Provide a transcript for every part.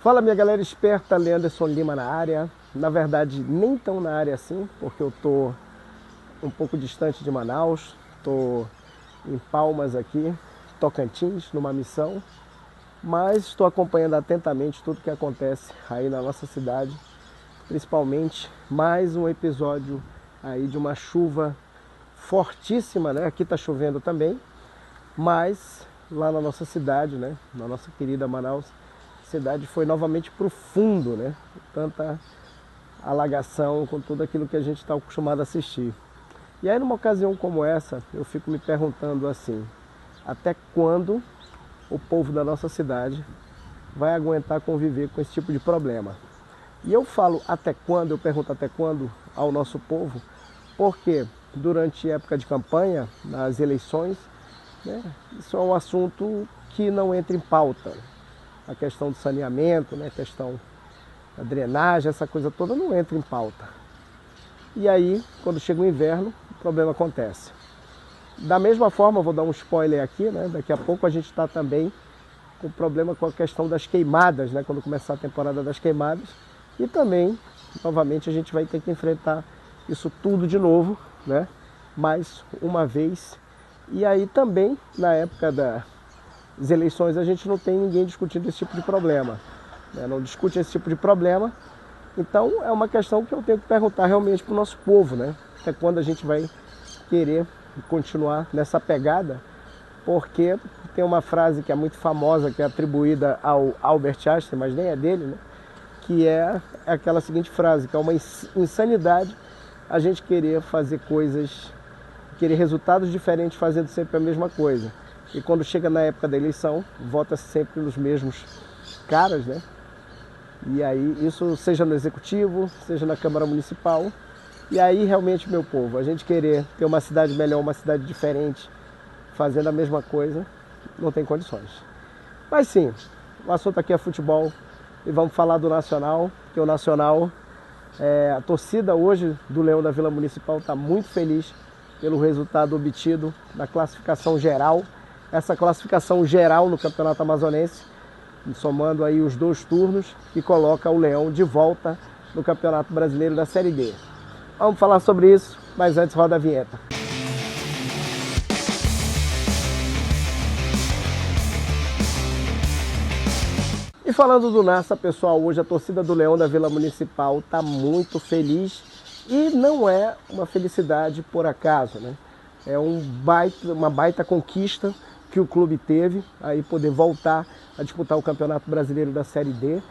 Fala minha galera esperta, Leanderson Lima na área. Na verdade, nem tão na área assim, porque eu tô um pouco distante de Manaus. Tô em Palmas aqui, Tocantins, numa missão. Mas estou acompanhando atentamente tudo que acontece aí na nossa cidade. Principalmente mais um episódio aí de uma chuva fortíssima, né? Aqui tá chovendo também, mas lá na nossa cidade, né? Na nossa querida Manaus, a cidade foi novamente para o fundo, né? Tanta alagação com tudo aquilo que a gente está acostumado a assistir. E aí numa ocasião como essa, eu fico me perguntando assim, até quando o povo da nossa cidade vai aguentar conviver com esse tipo de problema? E eu falo até quando, eu pergunto até quando ao nosso povo, porque durante a época de campanha, nas eleições, né, isso é um assunto que não entra em pauta. A questão do saneamento, né, a questão da drenagem, essa coisa toda não entra em pauta. E aí, quando chega o inverno, o problema acontece. Da mesma forma, vou dar um spoiler aqui, né, daqui a pouco a gente está também com problema com a questão das queimadas, né, quando começar a temporada das queimadas. E também, novamente, a gente vai ter que enfrentar isso tudo de novo, né, mais uma vez. E aí também, na época das eleições, a gente não tem ninguém discutindo esse tipo de problema, né? Não discute esse tipo de problema. Então é uma questão que eu tenho que perguntar realmente para o nosso povo, né? Até quando a gente vai querer continuar nessa pegada, porque tem uma frase que é muito famosa, que é atribuída ao Albert Einstein, mas nem é dele, né? Que é aquela seguinte frase, que é uma insanidade a gente querer fazer coisas, querer resultados diferentes fazendo sempre a mesma coisa. E quando chega na época da eleição, vota sempre nos mesmos caras, né? E aí, isso seja no executivo, seja na Câmara Municipal. E aí, realmente, meu povo, a gente querer ter uma cidade melhor, uma cidade diferente, fazendo a mesma coisa, não tem condições. Mas sim, o assunto aqui é futebol e vamos falar do Nacional, que o Nacional, a torcida hoje do Leão da Vila Municipal está muito feliz pelo resultado obtido na classificação geral. Essa classificação geral no Campeonato Amazonense, somando aí os 2 turnos, que coloca o Leão de volta no Campeonato Brasileiro da Série D. Vamos falar sobre isso, mas antes roda a vinheta. E falando do Nassa, pessoal, hoje a torcida do Leão da Vila Municipal está muito feliz e não é uma felicidade por acaso, né? É uma baita conquista que o clube teve, aí poder voltar a disputar o Campeonato Brasileiro da Série D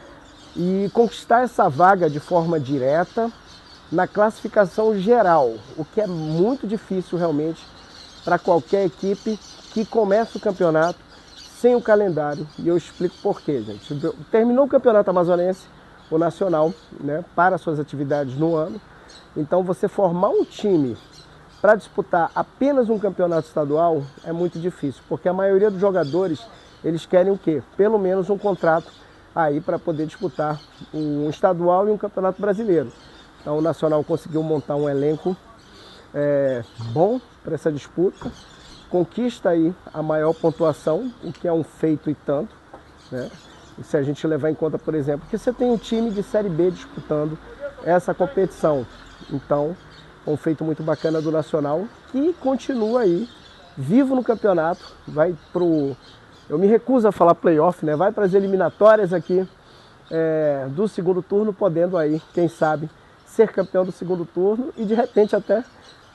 e conquistar essa vaga de forma direta na classificação geral, o que é muito difícil realmente para qualquer equipe que começa o campeonato sem o calendário. E eu explico por quê, gente. Terminou o Campeonato Amazonense, o Nacional, né, para suas atividades no ano. Então você formar um time para disputar apenas um campeonato estadual é muito difícil, porque a maioria dos jogadores, eles querem o quê? Pelo menos um contrato aí para poder disputar um estadual e um campeonato brasileiro. Então o Nacional conseguiu montar um elenco bom para essa disputa, conquista aí a maior pontuação, o que é um feito e tanto, né? E se a gente levar em conta, por exemplo, que você tem um time de Série B disputando essa competição, então um feito muito bacana do Nacional, que continua aí, vivo no campeonato, vai pro... Eu me recuso a falar playoff, né? Vai para as eliminatórias aqui do segundo turno, podendo aí, quem sabe, ser campeão do segundo turno e de repente até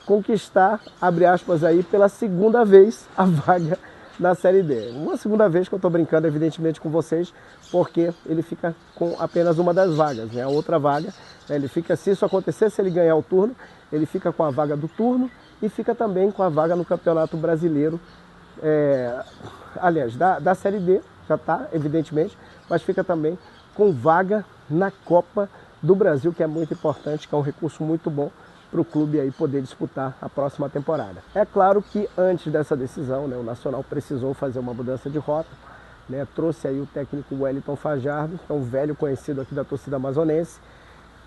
conquistar, abre aspas aí, pela segunda vez a vaga na Série D. Uma segunda vez que eu estou brincando, evidentemente, com vocês, porque ele fica com apenas uma das vagas, né? A outra vaga, ele fica, se isso acontecer, se ele ganhar o turno, ele fica com a vaga do turno e fica também com a vaga no Campeonato Brasileiro, aliás, da Série D, já está, evidentemente, mas fica também com vaga na Copa do Brasil, que é muito importante, que é um recurso muito bom para o clube aí poder disputar a próxima temporada. É claro que antes dessa decisão, né, o Nacional precisou fazer uma mudança de rota, né, trouxe aí o técnico Wellington Fajardo, que é um velho conhecido aqui da torcida amazonense,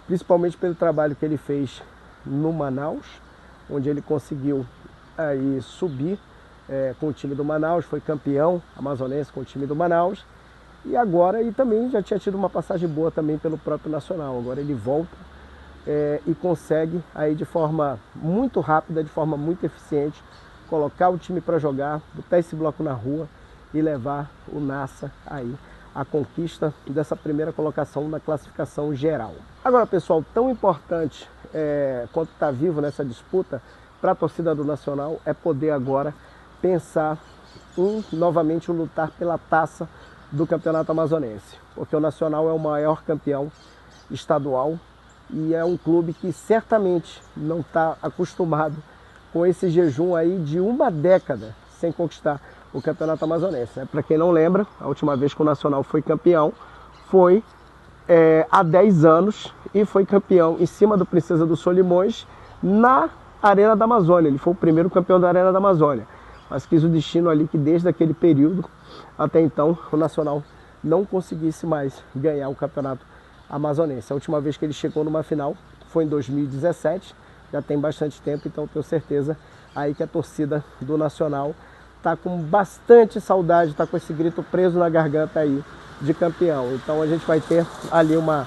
principalmente pelo trabalho que ele fez no Manaus, onde ele conseguiu aí subir com o time do Manaus, foi campeão amazonense com o time do Manaus, E agora, e também já tinha tido uma passagem boa também pelo próprio Nacional. Agora ele volta e consegue aí de forma muito rápida, de forma muito eficiente, colocar o time para jogar, botar esse bloco na rua e levar o Nassa aí à conquista dessa primeira colocação na classificação geral. Agora, pessoal, tão importante quanto estar vivo nessa disputa para a torcida do Nacional é poder agora pensar em novamente lutar pela taça do Campeonato Amazonense, porque o Nacional é o maior campeão estadual e é um clube que certamente não está acostumado com esse jejum aí de uma década sem conquistar o Campeonato Amazonense. Para quem não lembra, a última vez que o Nacional foi campeão foi há 10 anos e foi campeão em cima do Princesa do Solimões na Arena da Amazônia. Ele foi o primeiro campeão da Arena da Amazônia, mas quis o destino ali que desde aquele período até então o Nacional não conseguisse mais ganhar o Campeonato Amazonense. A última vez que ele chegou numa final foi em 2017, já tem bastante tempo, então tenho certeza aí que a torcida do Nacional está com bastante saudade, está com esse grito preso na garganta aí de campeão. Então a gente vai ter ali uma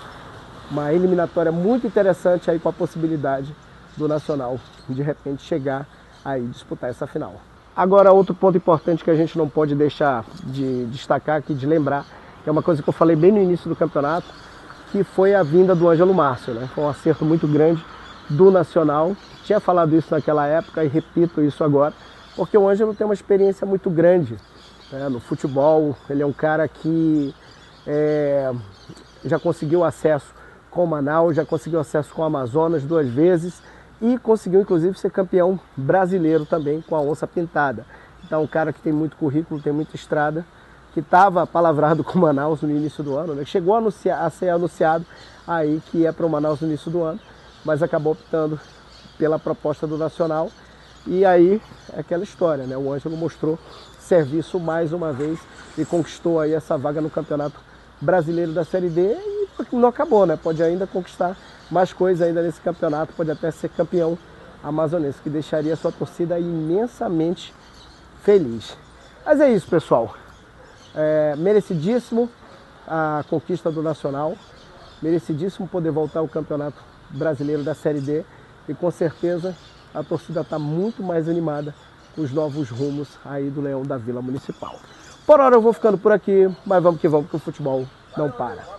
eliminatória muito interessante aí com a possibilidade do Nacional de repente chegar aí disputar essa final. Agora, outro ponto importante que a gente não pode deixar de destacar aqui, de lembrar, que é uma coisa que eu falei bem no início do campeonato, que foi a vinda do Ângelo Márcio, né? Foi um acerto muito grande do Nacional. Tinha falado isso naquela época e repito isso agora, porque o Ângelo tem uma experiência muito grande, né, no futebol. Ele é um cara que já conseguiu acesso com o Manaus, já conseguiu acesso com o Amazonas 2 vezes e conseguiu inclusive ser campeão brasileiro também com a Onça Pintada. Então um cara que tem muito currículo, tem muita estrada, que estava palavrado com o Manaus no início do ano, né? Chegou a ser anunciado aí que ia para o Manaus no início do ano, mas acabou optando pela proposta do Nacional. E aí é aquela história, né? O Ângelo mostrou serviço mais uma vez e conquistou aí essa vaga no Campeonato Brasileiro da Série D e não acabou, né? Pode ainda conquistar mais coisas ainda nesse campeonato, pode até ser campeão amazonense, que deixaria a sua torcida imensamente feliz. Mas é isso, pessoal. Merecidíssimo a conquista do Nacional, merecidíssimo poder voltar ao Campeonato Brasileiro da Série D e com certeza a torcida está muito mais animada com os novos rumos aí do Leão da Vila Municipal. Por hora eu vou ficando por aqui, mas vamos que o futebol não para.